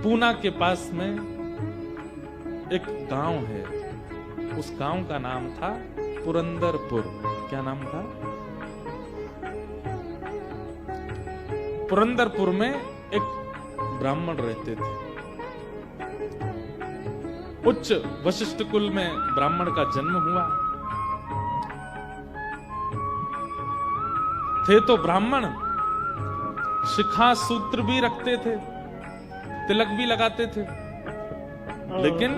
पूना के पास में एक गांव है, उस गांव का नाम था पुरंदरपुर। क्या नाम था? पुरंदरपुर में एक ब्राह्मण रहते थे। उच्च वशिष्ठ कुल में ब्राह्मण का जन्म हुआ। थे तो ब्राह्मण, शिखा सूत्र भी रखते थे, तिलक भी लगाते थे, लेकिन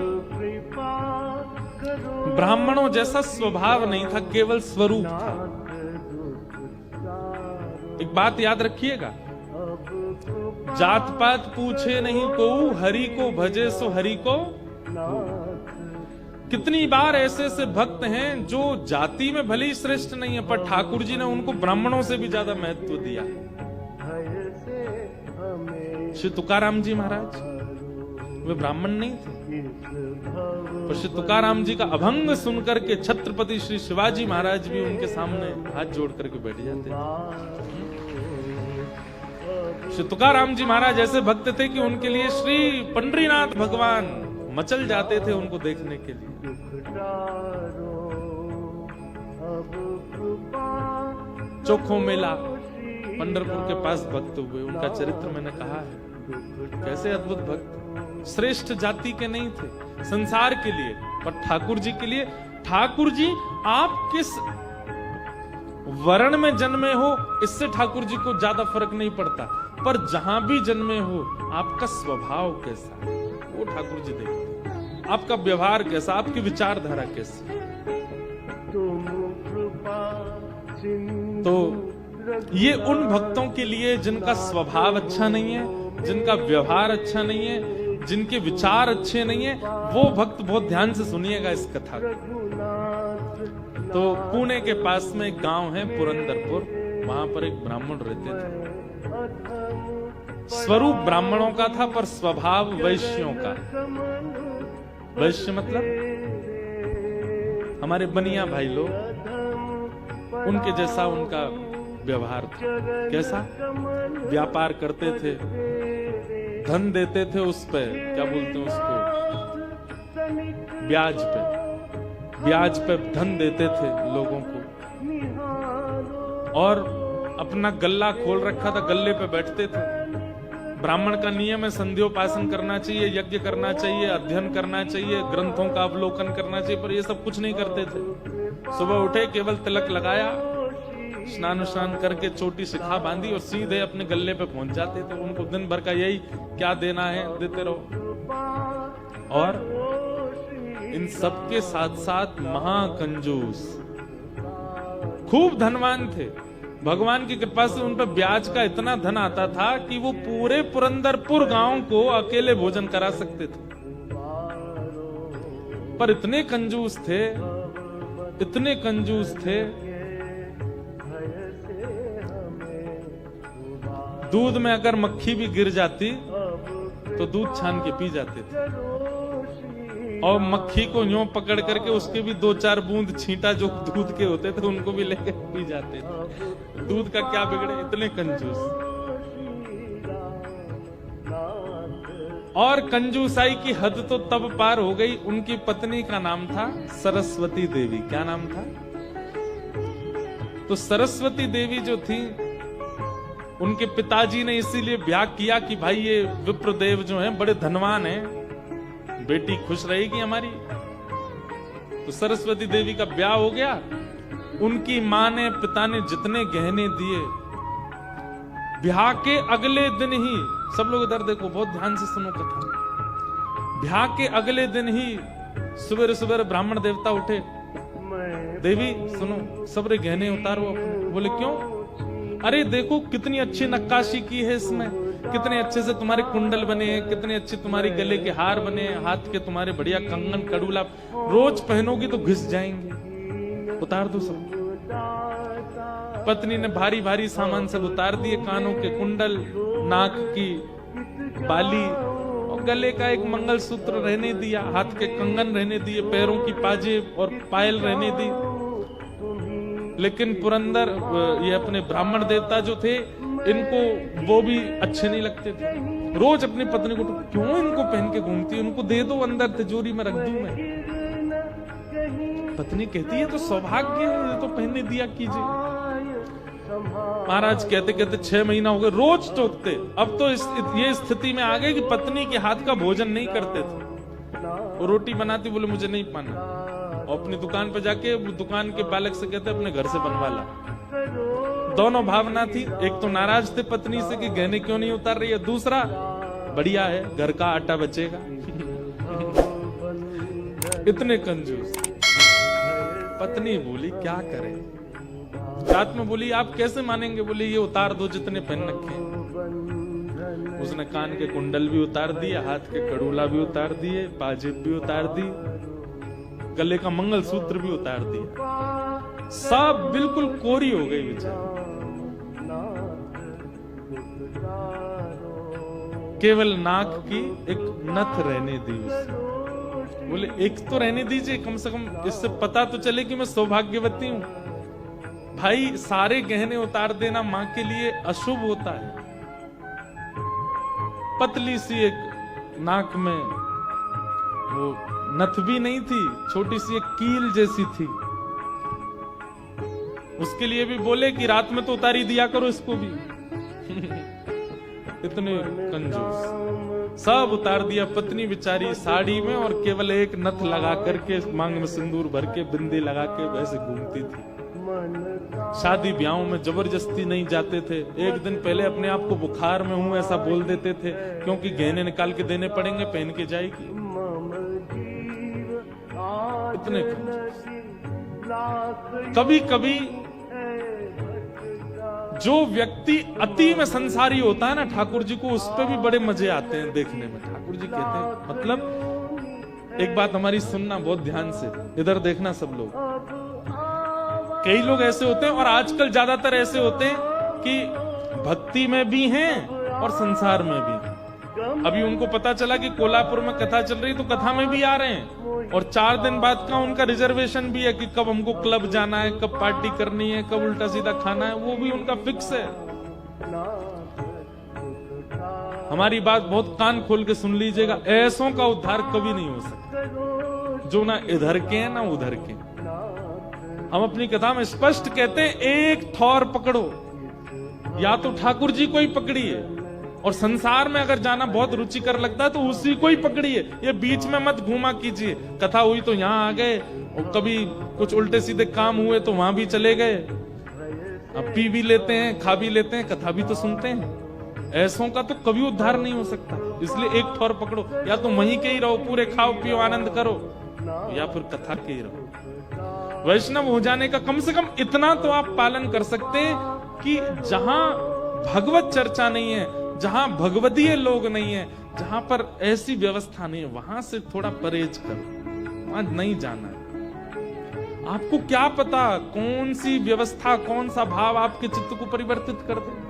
ब्राह्मणों जैसा स्वभाव नहीं था, केवल स्वरूप था। एक बात याद रखिएगा, जात पात पूछे नहीं को, हरि को भजे सो हरि को। कितनी बार ऐसे ऐसे भक्त हैं जो जाति में भले ही श्रेष्ठ नहीं है, पर ठाकुर जी ने उनको ब्राह्मणों से भी ज्यादा महत्व दिया। श्री तुकाराम जी महाराज वे ब्राह्मण नहीं थे, पर श्री तुकाराम जी का अभंग सुनकर के छत्रपति श्री शिवाजी महाराज भी उनके सामने हाथ जोड़ करके बैठ जाते थे। श्री तुकाराम जी महाराज ऐसे भक्त थे कि उनके लिए श्री पंडरीनाथ भगवान मचल जाते थे उनको देखने के लिए। चोखो मेला पंढरपुर के पास भक्त हुए, उनका चरित्र मैंने कहा है। कैसे अद्भुत भक्त, श्रेष्ठ जाति के नहीं थे संसार के लिए, पर ठाकुर जी के लिए। ठाकुर जी आप किस वर्ण में जन्मे हो इससे ठाकुर जी को ज्यादा फर्क नहीं पड़ता, पर जहां भी जन्मे हो आपका स्वभाव कैसा है वो ठाकुर जी देखते, आपका व्यवहार कैसा, आपकी विचारधारा कैसी। तो ये उन भक्तों के लिए जिनका स्वभाव अच्छा नहीं है, जिनका व्यवहार अच्छा नहीं है, जिनके विचार अच्छे नहीं है, वो भक्त बहुत ध्यान से सुनिएगा इस कथा को। तो पुणे के पास में एक गांव है पुरंदरपुर, वहां पर एक ब्राह्मण रहते थे। स्वरूप ब्राह्मणों का था पर स्वभाव वैश्यों का। वैश्य मतलब हमारे बनिया भाई लोग, उनके जैसा उनका व्यवहार था। कैसा? व्यापार करते थे, धन देते थे उस पे, क्या बोलते हैं उसको, ब्याज पे धन देते थे लोगों को, और अपना गल्ला खोल रखा था, गल्ले पे बैठते थे। ब्राह्मण का नियम है संध्योपासन करना चाहिए, यज्ञ करना चाहिए, अध्ययन करना चाहिए, ग्रंथों का अवलोकन करना चाहिए, पर ये सब कुछ नहीं करते थे। सुबह उठे, केवल तिलक लगाया, स्नान करके छोटी शिखा बांधी और सीधे अपने गल्ले पे पहुंच जाते थे। उनको दिन भर का यही क्या देना है देते रहो। और इन सबके साथ साथ महाकंजूस, खूब धनवान थे। भगवान की कृपा से उन पर ब्याज का इतना धन आता था कि वो पूरे पुरंदरपुर गांव को अकेले भोजन करा सकते थे। पर इतने कंजूस थे, इतने कंजूस थे, दूध में अगर मक्खी भी गिर जाती तो दूध छान के पी जाते थे, और मक्खी को यूं पकड़ करके उसके भी 2-4 बूंद छींटा जो दूध के होते थे उनको भी लेकर पी जाते थे। दूध का क्या बिगड़े, इतने कंजूस। और कंजूसाई की हद तो तब पार हो गई, उनकी पत्नी का नाम था सरस्वती देवी। क्या नाम था? तो सरस्वती देवी जो थी, उनके पिताजी ने इसीलिए ब्याह किया कि भाई ये विप्रदेव जो हैं बड़े धनवान हैं, बेटी खुश रहेगी हमारी। तो सरस्वती देवी का ब्याह हो गया। उनकी माँ ने, पिता ने जितने गहने दिए, ब्याह के अगले दिन ही, सब लोग इधर देखो, बहुत ध्यान से सुनो कथा। ब्याह के अगले दिन ही सुबह सुबह ब्राह्मण देवता उठे, देवी सुनो, सबरे गहने उतारो अपने। बोले क्यों? अरे देखो कितनी अच्छी नक्काशी की है इसमें, कितने अच्छे से तुम्हारे कुंडल बने हैं, कितने अच्छे तुम्हारे गले के हार बने हैं, हाथ के तुम्हारे बढ़िया कंगन कड़ूला, रोज पहनोगी तो घिस जाएंगे, उतार दो सब। पत्नी ने भारी भारी सामान सब उतार दिए, कानों के कुंडल, नाक की बाली और गले का एक मंगलसूत्र रहने दिया, हाथ के कंगन रहने दिए, पैरों की पाजेब और पायल रहने दी। लेकिन पुरंदर ये अपने ब्राह्मण देवता जो थे, इनको वो भी अच्छे नहीं लगते थे। रोज अपनी पत्नी को क्यों इनको पहन के घूमती है, उनको दे दो, अंदर तिजोरी में रख दूं मैं। पत्नी कहती है तो सौभाग्य है, ये तो पहनने दिया कीजिए। महाराज कहते कहते 6 महीना हो गए, रोज टोकते। अब तो ये स्थिति में आ गए कि पत्नी के हाथ का भोजन नहीं करते थे। वो रोटी बनाती, बोले मुझे नहीं पाना, और अपनी दुकान पर जाके दुकान के बालक से कहते अपने घर से बनवा ला। दोनों भावना थी, एक तो नाराज थे पत्नी से कि गहने क्यों नहीं उतार रही है, दूसरा बढ़िया है घर का आटा बचेगा। इतने कंजूस। पत्नी बोली क्या करें, रात में बोली आप कैसे मानेंगे, बोले ये उतार दो जितने पहन रखे। उसने कान के कुंडल भी उतार दिए, हाथ के कड़ूला भी उतार दिए, पाजेब भी उतार दी, गले का मंगलसूत्र भी उतार दिया। सब बिल्कुल कोरी हो गई बेचारी। केवल नाक की एक नथ रहने दी उसे। बोले एक तो रहने दीजिए, कम से कम इससे पता तो चले कि मैं सौभाग्यवती हूं। भाई सारे गहने उतार देना मां के लिए अशुभ होता है। पतली सी एक नाक में वो नथ भी नहीं थी, छोटी सी एक कील जैसी थी। उसके लिए भी बोले कि रात में तो उतारी दिया करो इसको भी। इतने कंजूस। सब उतार दिया। पत्नी बेचारी साड़ी में और केवल एक नथ लगा करके मांग में सिंदूर भर के बिंदी लगा के वैसे घूमती थी। शादी ब्याहों में जबरदस्ती नहीं जाते थे। एक दिन पहले अपने आप को बुखार में हूं ऐसा बोल देते थे, क्योंकि गहने निकाल के देने पड़ेंगे, पहन के जाएगी। इतने कभी कभी जो व्यक्ति अति में संसारी होता है ना, ठाकुर जी को उस पे भी बड़े मजे आते हैं देखने में। ठाकुर जी कहते हैं, मतलब एक बात हमारी सुनना बहुत ध्यान से, इधर देखना सब लोग। कई लोग ऐसे होते हैं, और आजकल ज्यादातर ऐसे होते हैं कि भक्ति में भी हैं और संसार में भी। अभी उनको पता चला कि कोल्हापुर में कथा चल रही, तो कथा में भी आ रहे हैं, और 4 दिन बाद का उनका रिजर्वेशन भी है कि कब हमको क्लब जाना है, कब पार्टी करनी है, कब उल्टा सीधा खाना है, वो भी उनका फिक्स है। हमारी बात बहुत कान खोल के सुन लीजिएगा, ऐसों का उद्धार कभी नहीं हो सकता जो ना इधर के हैं ना उधर के। हम अपनी कथा में स्पष्ट कहते हैं, एक ठौर पकड़ो, या तो ठाकुर जी को ही पकड़िए, और संसार में अगर जाना बहुत रुचिकर लगता है तो उसी को ही पकड़िए। ये बीच में मत घूमा कीजिए। कथा हुई तो यहाँ आ गए, और कभी कुछ उल्टे सीधे काम हुए तो वहां भी चले गए। अब पी भी लेते हैं, खा भी लेते हैं, कथा भी तो सुनते हैं। ऐसों का तो कभी उद्धार नहीं हो सकता। इसलिए एक ठौर पकड़ो, या तो वहीं के ही रहो, पूरे खाओ पियो आनंद करो, या फिर कथा के ही रहो। वैष्णव हो जाने का कम से कम इतना तो आप पालन कर सकते हैं कि जहां भगवत चर्चा नहीं है, जहां भगवदीय लोग नहीं है, जहां पर ऐसी व्यवस्था नहीं है, वहां से थोड़ा परहेज करो, वहां नहीं जाना है। आपको क्या पता कौन सी व्यवस्था, कौन सा भाव आपके चित्त को परिवर्तित कर दे।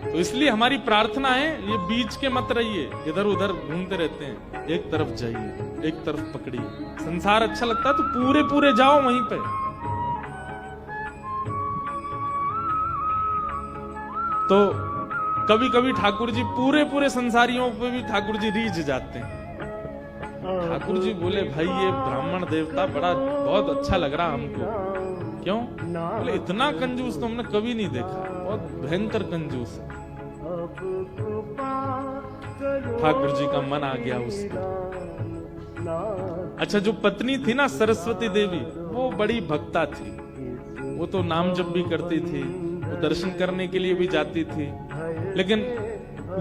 तो इसलिए हमारी प्रार्थना है, ये बीच के मत रहिए, इधर उधर घूमते रहते हैं। एक तरफ जाइए, एक तरफ पकड़िए। संसार अच्छा लगता है तो पूरे पूरे जाओ वहीं पे। तो कभी कभी ठाकुर जी पूरे पूरे संसारियों पे भी ठाकुर जी रीझ जाते हैं। ठाकुर जी बोले, भाई ये ब्राह्मण देवता बड़ा बहुत अच्छा लग रहा हमको। क्यों? बोले इतना कंजूस तो हमने कभी नहीं देखा, बहुत भयंकर कंजूस है। ठाकुर जी का मन आ गया उसका। अच्छा, जो पत्नी थी ना सरस्वती देवी, वो बड़ी भक्ता थी। वो तो नाम जप भी करती थी, वो दर्शन करने के लिए भी जाती थी, लेकिन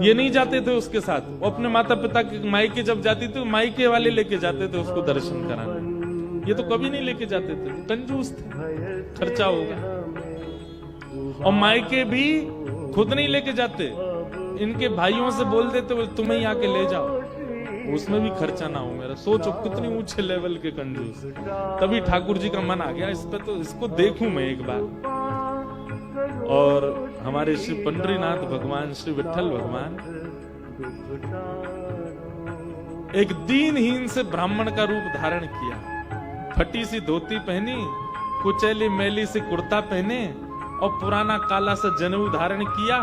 ये नहीं जाते थे उसके साथ। वो अपने माता पिता के मायके जब जाती थी, मायके वाले लेके जाते थे उसको दर्शन कराने। ये तो कभी नहीं लेके जाते थे, कंजूस थे, खर्चा होगा। और मायके भी खुद नहीं लेके जाते, इनके भाइयों से बोल देते, बोले तुम्हें ही आके ले जाओ, उसमें भी खर्चा ना हो मेरा। सोचो कितनी ऊंचे लेवल के कंजूस। तभी ठाकुर जी का मन आ गया, इस पे तो इसको देखूं मैं एक बार। और हमारे श्री पंडरीनाथ भगवान, श्री विठल भगवान एक दीनहीन से ब्राह्मण का रूप धारण किया। फटी सी धोती पहनी, कुचैली मैली सी कुर्ता पहने, और पुराना काला सा जनेऊ धारण किया,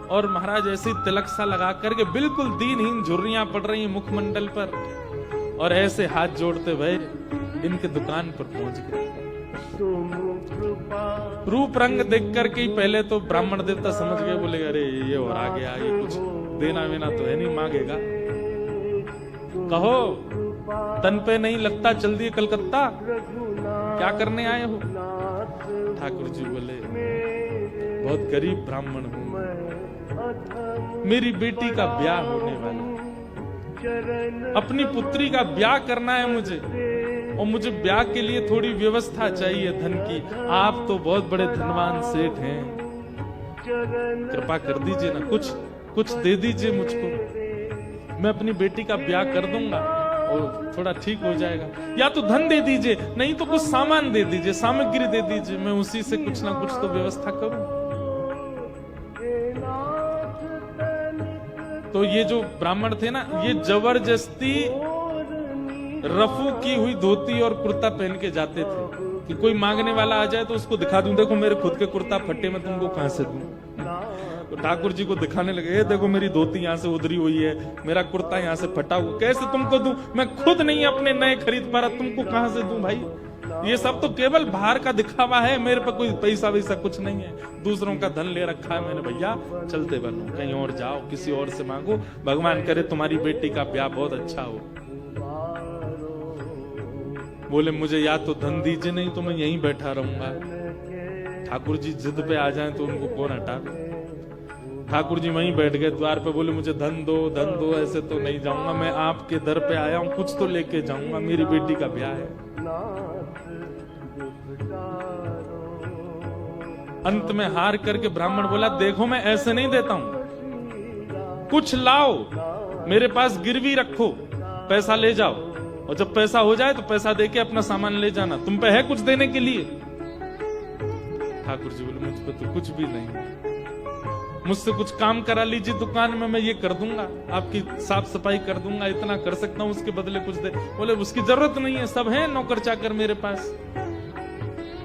और महाराज ऐसे तिलक सा लगा करके बिल्कुल दीनहीन झुर्रियां पड़ रही हैं मुखमंडल पर, और ऐसे हाथ जोड़ते हुए इनके दुकान पर पहुंच गए। रूप रंग देख करके ही पहले तो ब्राह्मण देवता समझ गए, बोले अरे ये और आ गया, ये कुछ देना वेना तो है नहीं, मांगेगा। कहो तन पे नहीं लगता, चल दिए कलकत्ता, क्या करने आए हो? ठाकुर जी बोले बहुत गरीब ब्राह्मण हूं, मेरी बेटी का ब्याह होने वाला, अपनी पुत्री का ब्याह करना है मुझे, और मुझे ब्याह के लिए थोड़ी व्यवस्था चाहिए धन की। आप तो बहुत बड़े धनवान सेठ हैं, कृपा कर दीजिए ना, कुछ दे दीजिए मुझको, मैं अपनी बेटी का ब्याह कर दूंगा और थोड़ा ठीक हो जाएगा। या तो धन दे दीजिए, नहीं तो कुछ सामान दे दीजिए, सामग्री दे दीजिए, मैं उसी से कुछ ना कुछ तो व्यवस्था करूं। तो ये जो ब्राह्मण थे ना, ये जबरदस्ती रफू की हुई धोती और कुर्ता पहन के जाते थे कि कोई मांगने वाला आ जाए तो उसको दिखा दूं, देखो मेरे खुद के कुर्ता फटे, मैं तुमको कहां से दूं। तो ठाकुर जी को दिखाने लगे, देखो मेरी धोती यहाँ से उधरी हुई है, मेरा कुर्ता यहाँ से फटा हुआ, कैसे तुमको दूं, मैं खुद नहीं अपने नए खरीद पा रहा, तुमको कहां से दूं भाई। ये सब तो केवल बाहर का दिखावा है, मेरे पे कोई पैसा वैसा कुछ नहीं है, दूसरों का धन ले रखा है मैंने। भैया चलते बनो, कहीं और जाओ, किसी और से मांगो, भगवान करे तुम्हारी बेटी का ब्याह बहुत अच्छा हो। बोले मुझे या तो धन दीजिए, नहीं तो मैं यहीं बैठा रहूंगा। ठाकुर जी जिद पे आ जाएं तो उनको कौन हटा। ठाकुर जी वहीं बैठ गए द्वार पे, बोले मुझे धन दो, ऐसे तो नहीं जाऊंगा, मैं आपके दर पे आया हूं, कुछ तो लेके जाऊंगा, मेरी बेटी का ब्याह है। अंत में हार करके ब्राह्मण बोला, देखो मैं ऐसे नहीं देता हूं, कुछ लाओ, मेरे पास गिरवी रखो, पैसा ले जाओ, और जब पैसा हो जाए तो पैसा देके अपना सामान ले जाना, तुम पे है कुछ देने के लिए। ठाकुर जी बोले मुझ पे तो कुछ भी नहीं, मुझसे कुछ काम करा लीजिए दुकान में, मैं ये कर दूंगा, आपकी साफ सफाई कर दूंगा, इतना कर सकता हूं, उसके बदले कुछ दे। बोले उसकी जरूरत नहीं है, सब है नौकर चाकर मेरे पास,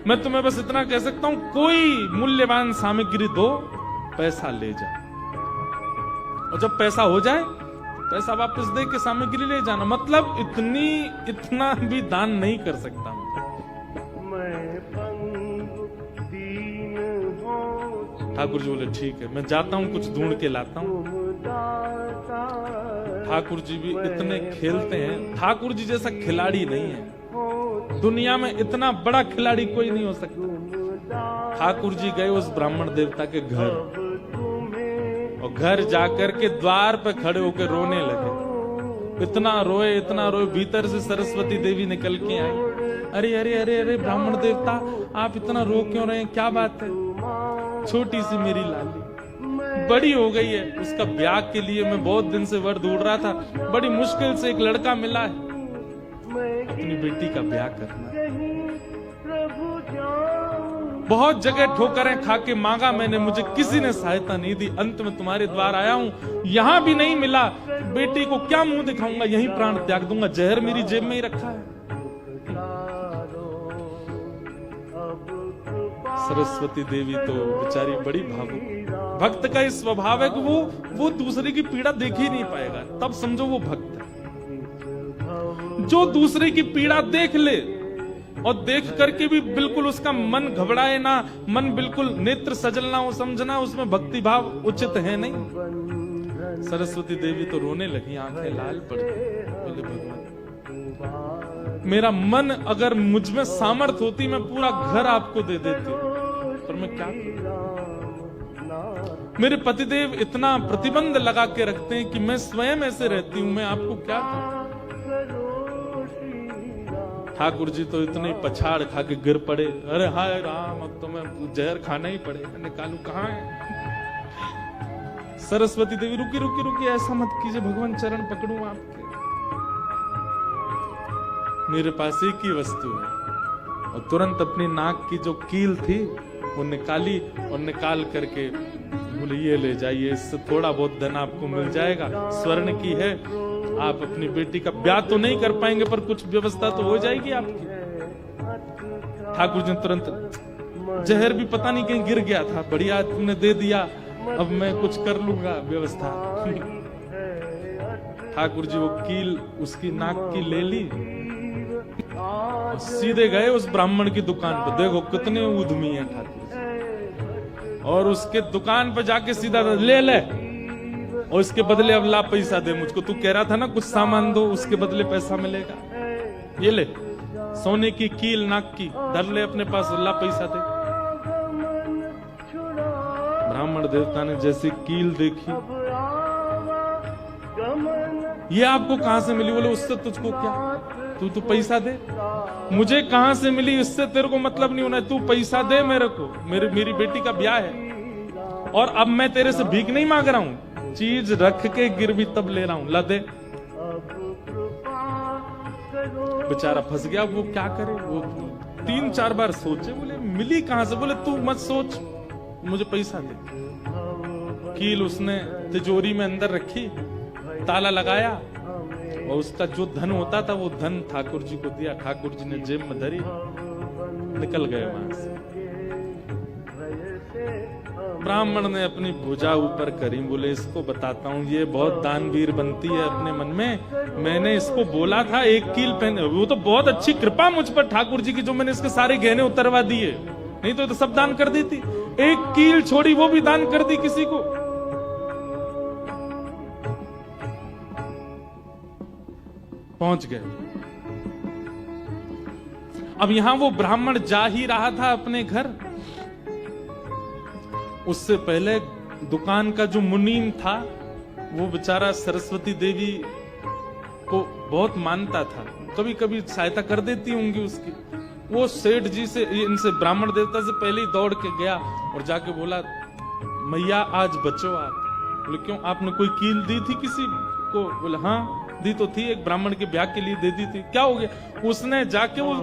मैं तुम्हें बस इतना कह सकता हूं, कोई मूल्यवान सामग्री दो, पैसा ले जाओ, और जब पैसा हो जाए पैसा वापस दे के सामग्री ले जाना। मतलब इतना भी दान नहीं कर सकता। ठाकुर जी बोले ठीक है, मैं जाता हूं, कुछ ढूंढ के लाता हूं। ठाकुर जी भी इतने खेलते हैं, ठाकुर जी जैसा खिलाड़ी नहीं है दुनिया में, इतना बड़ा खिलाड़ी कोई नहीं हो सकता। ठाकुर जी गए उस ब्राह्मण देवता के घर, और घर जाकर के द्वार पे खड़े होकर रोने लगे। इतना रोए, भीतर से सरस्वती देवी निकल के आई। अरे अरे अरे अरे ब्राह्मण देवता, आप इतना रो क्यों रहे हैं, क्या बात है? छोटी सी मेरी लाली बड़ी हो गई है, उसका ब्याह के लिए मैं बहुत दिन से वर ढूंढ रहा था, बड़ी मुश्किल से एक लड़का मिला है, अपनी बेटी का ब्याह करना। बहुत जगह ठोकरें खा के मांगा मैंने, मुझे किसी ने सहायता नहीं दी, अंत में तुम्हारे द्वार आया हूं, यहां भी नहीं मिला, बेटी को क्या मुंह दिखाऊंगा, यहीं प्राण त्याग दूंगा, जहर मेरी जेब में ही रखा है। सरस्वती देवी तो बेचारी बड़ी भावुक, भक्त का इस स्वभाव है कि वो दूसरे की पीड़ा देख ही नहीं पाएगा, तब समझो वो भक्त है। जो दूसरे की पीड़ा देख ले और देख करके भी बिल्कुल उसका मन घबराए ना, मन बिल्कुल नेत्र सजल ना हो, समझना उसमें भक्ति भाव उचित है नहीं। सरस्वती देवी तो रोने लगी, आंखें लाल पड़ गई। बोले भगवान, मेरा मन अगर मुझ में सामर्थ होती मैं पूरा घर आपको दे देती, पर मैं क्या करूं? मेरे पतिदेव इतना प्रतिबंध लगा के रखते हैं कि मैं स्वयं ऐसे रहती हूं, मैं आपको क्या करूं? ठाकुर जी तो इतने पछाड़ खा के गिर पड़े, अरे हाय राम, अब तो मैं जहर खाना ही पड़ेगा, निकालू कहां है? सरस्वती देवी रुकी रुकी रुकी, ऐसा मत कीजिए भगवान, चरण पकड़ूं आपके, मेरे पास एक ही वस्तु है। और तुरंत अपनी नाक की जो कील थी वो निकाली, और निकाल करके बोले ये ले जाइए, इससे थोड़ा बहुत धन आपको मिल जाएगा, स्वर्ण की है, आप अपनी बेटी का ब्याह तो नहीं कर पाएंगे पर कुछ व्यवस्था तो हो जाएगी आपकी। ठाकुर जी तुरंत, जहर भी पता नहीं कहीं गिर गया था, बढ़िया तुमने दे दिया, अब मैं कुछ कर लूंगा व्यवस्था। ठाकुर जी वो कील उसकी नाक की ले ली, सीधे गए उस ब्राह्मण की दुकान पर। देखो कितने उद्यमी हैं ठाकुर जी। और उसके दुकान पर जाके सीधा ले ले, और इसके बदले अब ला पैसा दे मुझको। तू कह रहा था ना कुछ सामान दो, उसके बदले पैसा मिलेगा। ये ले सोने की कील नाक की, धर ले अपने पास, ला पैसा दे। ब्राह्मण देवता ने जैसे कील देखी, ये आपको कहां से मिली? बोले उससे तुझको क्या, तू पैसा दे। मुझे कहां से मिली इससे तेरे को मतलब नहीं होना है, तू पैसा दे मेरे को। मेरी बेटी का ब्याह है और अब मैं तेरे से भीख नहीं मांग रहा हूं, चीज रख के गिरवी तब ले रहा हूं, ला दे। बेचारा फंस गया। वो क्या करे, वो 3-4 बार सोचे, बोले मिली कहां से? बोले तू मत सोच, मुझे पैसा दे। कील उसने तिजोरी में अंदर रखी, ताला लगाया, और उसका जो धन होता था वो धन ठाकुर जी को दिया। ठाकुर जी ने जेब में धरी, निकल गए वहां से। ब्राह्मण ने अपनी भुजा ऊपर करी, बोले इसको बताता हूँ, ये बहुत दानवीर बनती है अपने मन में। मैंने इसको बोला था एक कील पहने, वो तो बहुत अच्छी कृपा मुझ पर ठाकुर जी की, जो मैंने इसके सारे गहने उतरवा दिए, नहीं तो सब दान कर देती। एक कील छोड़ी, वो भी दान कर दी किसी को। पहुंच गए। अब यहां वो ब्राह्मण जा ही रहा था अपने घर, उससे पहले दुकान का जो मुनीम था वो बेचारा सरस्वती देवी को बहुत मानता था, कभी कभी सहायता कर देती होंगी उसकी। वो सेठ जी से, इनसे ब्राह्मण देवता से पहले ही दौड़ के गया और जाके बोला, मैया आज बचो आप। बोले क्यों, आपने कोई कील दी थी किसी को? बोले हाँ दी तो थी, एक ब्राह्मण के ब्याह के लिए दे दी थी। क्या हो गया? उसने जाके वो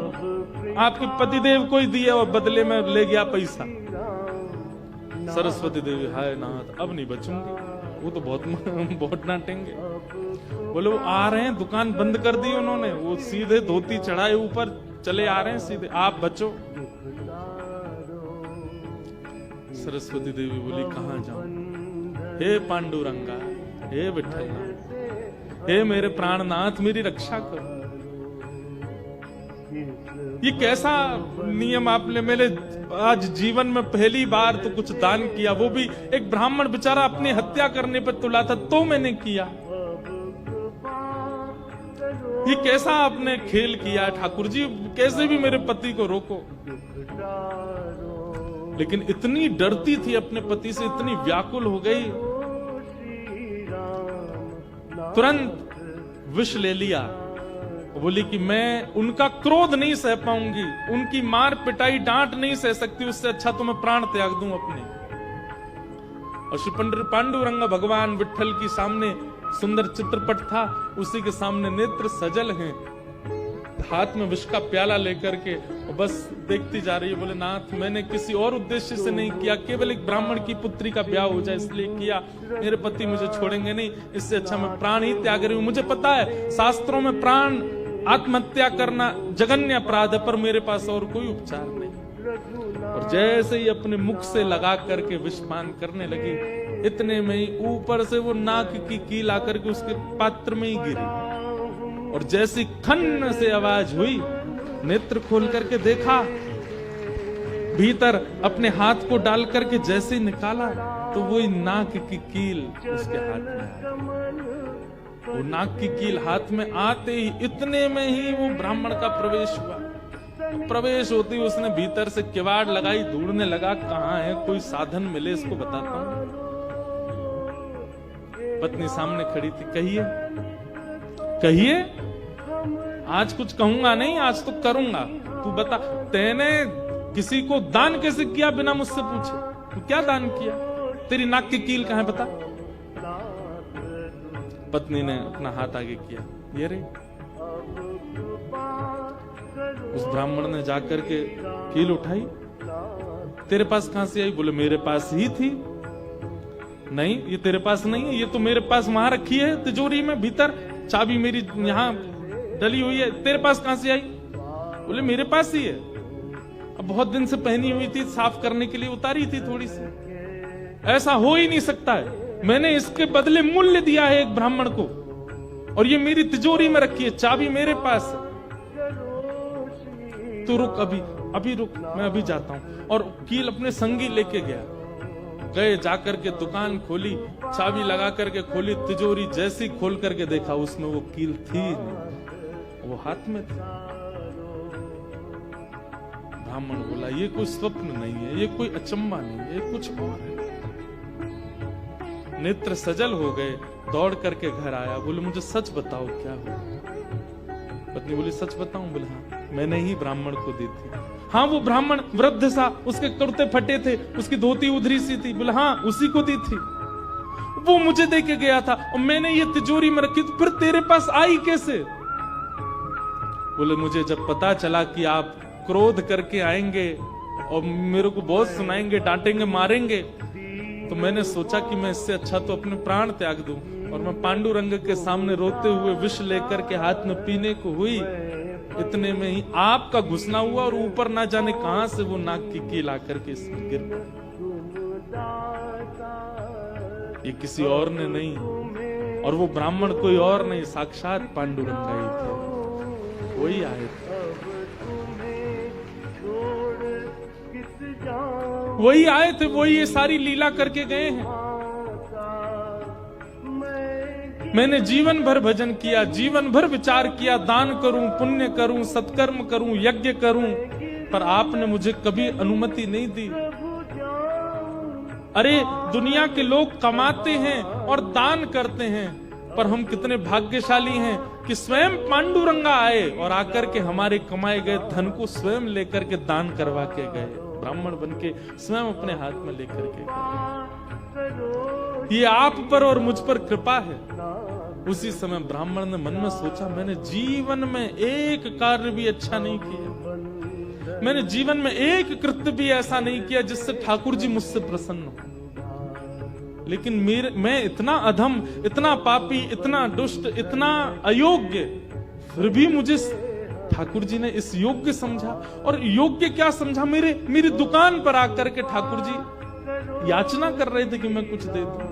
आपके पतिदेव को ही दिया और बदले में ले गया पैसा। सरस्वती देवी, हाय नाथ अब नहीं बचूंगी, वो तो बहुत डांटेंगे। बोले वो आ रहे हैं, दुकान बंद कर दी उन्होंने, वो सीधे धोती चढ़ाए ऊपर चले आ रहे हैं सीधे, आप बचो। सरस्वती देवी बोली कहां जाऊं? हे पांडुरंगा, हे विठ्ठलनाथ, हे मेरे प्राणनाथ, मेरी रक्षा करो। ये कैसा नियम आपने, मेरे आज जीवन में पहली बार तो कुछ दान किया, वो भी एक ब्राह्मण बेचारा अपनी हत्या करने पर तुला था तो मैंने किया। ये कैसा आपने खेल किया ठाकुर जी, कैसे भी मेरे पति को रोको। लेकिन इतनी डरती थी अपने पति से, इतनी व्याकुल हो गई, तुरंत विष ले लिया। बोली कि मैं उनका क्रोध नहीं सह पाऊंगी, उनकी मार पिटाई डांट नहीं सह सकती, उससे अच्छा तो मैं प्राण त्याग दूं अपने। और श्री पांडुरंग भगवान विठ्ठल की सामने सुंदर चित्रपट था, उसी के सामने नेत्र सजल हैं, हाथ में विष का प्याला लेकर के बस देखती जा रही है। बोले नाथ मैंने किसी और उद्देश्य से नहीं किया, केवल एक ब्राह्मण की पुत्री का ब्याह हो जाए इसलिए किया, मेरे पति मुझे छोड़ेंगे नहीं, इससे अच्छा मैं प्राण ही त्याग रही हूं। मुझे पता है शास्त्रों में प्राण आत्महत्या करना जघन्य अपराध है, पर मेरे पास और कोई उपचार नहीं। और जैसे ही अपने मुख से लगा करके विषपान करने लगी, इतने में ही ऊपर से वो नाक की कील आकर के उसके पात्र में ही गिरी। और जैसी खन्न से आवाज हुई, नेत्र खोल करके देखा, भीतर अपने हाथ को डाल करके जैसे ही निकाला तो वही नाक की कील उसके हाथ में आई। वो नाक की कील हाथ में आते ही इतने में ही वो ब्राह्मण का प्रवेश हुआ। प्रवेश होते ही उसने भीतर से किवाड़ लगाई, ढूंढने लगा कहाँ है, कोई साधन मिले इसको बताता हूं। पत्नी सामने खड़ी थी, कहिए कहिए, आज कुछ कहूंगा नहीं, आज तो करूंगा, तू बता तेने किसी को दान कैसे किया बिना मुझसे पूछे? तू क्या दान किया? तेरी नाक की कील कहाँ है बता। पत्नी ने अपना हाथ आगे किया, ये रे। उस ब्राह्मण ने जाकर के कील उठाई, तेरे पास कहां से आई? बोले मेरे पास ही थी। नहीं ये तेरे पास नहीं है, ये तो मेरे पास वहां रखी है तिजोरी में भीतर, चाबी मेरी यहाँ डली हुई है, तेरे पास कहां से आई? बोले मेरे पास ही है, अब बहुत दिन से पहनी हुई थी, साफ करने के लिए उतारी थी थोड़ी सी। ऐसा हो ही नहीं सकता है। मैंने इसके बदले मूल्य दिया है एक ब्राह्मण को, और ये मेरी तिजोरी में रखी है, चाबी मेरे पास है। तो रुक, अभी रुक, मैं अभी जाता हूं। और कील अपने संगी लेके गए, जाकर के दुकान खोली, चाबी लगा करके खोली तिजोरी, जैसी खोल करके देखा उसमें वो कील थी नहीं, वो हाथ में थी। ब्राह्मण बोला ये कोई स्वप्न नहीं है, ये कोई अचंबा नहीं है, ये कुछ और है। नेत्र सजल हो गए, दौड़ करके घर आया, बोले मुझे सच बताओ क्या हुआ। पत्नी बोली सच बताऊं? बोले हाँ, मैंने ही ब्राह्मण को दी थी। हाँ, वो ब्राह्मण वृद्ध सा, उसके कुर्ते फटे थे, उसकी धोती उधरी सी थी। बोले हाँ, उसी को दी थी, वो मुझे दे के गया था और मैंने ये तिजोरी में रखी, तो फिर तेरे पास आई कैसे? बोले मुझे जब पता चला कि आप क्रोध करके आएंगे और मेरे को बहुत सुनाएंगे, डांटेंगे, मारेंगे, तो मैंने सोचा कि मैं इससे अच्छा तो अपने प्राण त्याग दूं। और मैं पांडुरंग के सामने रोते हुए विष लेकर के हाथ में पीने को हुई, इतने में ही आपका घुसना हुआ और ऊपर ना जाने कहां से वो नाक की कील आकर के इसमें गिर गई। ये किसी और ने नहीं, और वो ब्राह्मण कोई और नहीं, साक्षात पांडुरंग ही थे, वही आए थे, वही आए थे, वही ये सारी लीला करके गए हैं। मैंने जीवन भर भजन किया, जीवन भर विचार किया, दान करूं, पुण्य करूं, सत्कर्म करूं, यज्ञ करूं, पर आपने मुझे कभी अनुमति नहीं दी। अरे दुनिया के लोग कमाते हैं और दान करते हैं, पर हम कितने भाग्यशाली हैं कि स्वयं पांडुरंगा आए और आकर के हमारे कमाए गए धन को स्वयं लेकर के दान करवा के गए, ब्राह्मण बनके स्वयं अपने हाथ में लेकर के गए। ये आप पर और मुझ पर कृपा है। उसी समय ब्राह्मण ने मन में सोचा, मैंने जीवन में एक कार्य भी अच्छा नहीं किया, मैंने जीवन में एक कृत्य भी ऐसा नहीं किया जिससे ठाकुर जी मुझसे प्रसन्न हो, लेकिन मैं इतना अधम, इतना पापी, इतना दुष्ट, इतना अयोग्य, फिर भी मुझे ठाकुर जी ने इस योग्य समझा। और योग्य क्या समझा? मेरी दुकान पर आकर के ठाकुर जी याचना कर रहे थे कि मैं कुछ दे दूं।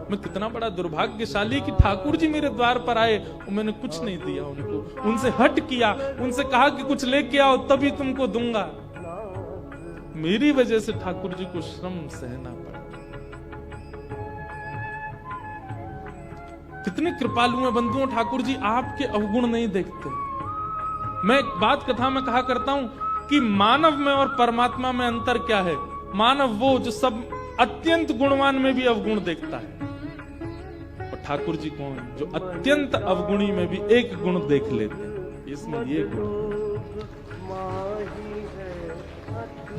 मैं कितना बड़ा दुर्भाग्यशाली कि ठाकुर जी मेरे द्वार पर आए और मैंने कुछ नहीं दिया उनको, उनसे हट किया, उनसे कहा कि कुछ लेके आओ तभी तुमको दूंगा। मेरी वजह से ठाकुर जी को श्रम सहना पड़ा। कितने कृपालु हैं बंधुओं ठाकुर जी, आपके अवगुण नहीं देखते। मैं एक बात कथा में कहा करता हूं कि मानव में और परमात्मा में अंतर क्या है। मानव वो जो सब अत्यंत गुणवान में भी अवगुण देखता है, और ठाकुर जी कौन? जो अत्यंत अवगुणी में भी एक गुण देख लेते हैं। इसमें ये गुण,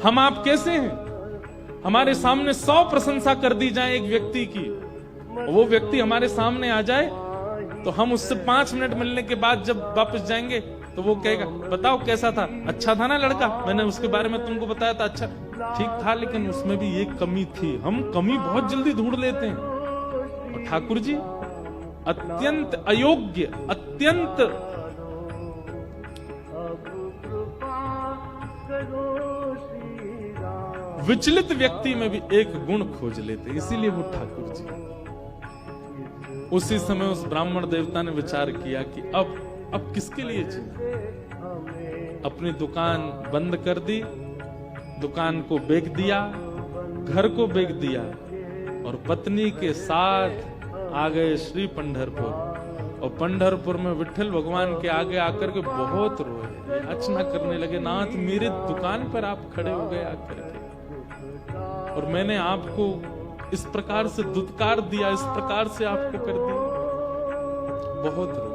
हम आप कैसे हैं? हमारे सामने 100 प्रशंसा कर दी जाए एक व्यक्ति की, वो व्यक्ति हमारे सामने आ जाए तो हम उससे 5 मिनट मिलने के बाद जब वापस जाएंगे तो वो कहेगा, बताओ कैसा था, अच्छा था ना लड़का, मैंने उसके बारे में तुमको बताया था, अच्छा ठीक था, लेकिन उसमें भी एक कमी थी। हम कमी बहुत जल्दी ढूंढ लेते हैं। और ठाकुर जी अत्यंत अयोग्य, अत्यंत विचलित व्यक्ति में भी एक गुण खोज लेते, इसीलिए वो ठाकुर जी। उसी समय उस ब्राह्मण देवता ने विचार किया कि अब किसके लिए जीना। अपनी दुकान बंद कर दी, दुकान को बेच दिया, घर को बेच दिया, और पत्नी के साथ आ गए श्री पंढरपुर। और पंढरपुर में विठल भगवान के आगे आकर के बहुत रोए, याचना करने लगे, नाथ मेरे दुकान पर आप खड़े हो गए आकर के, और मैंने आपको इस प्रकार से दुत्कार दिया, इस प्रकार से आपको कर दिया। बहुत रोए।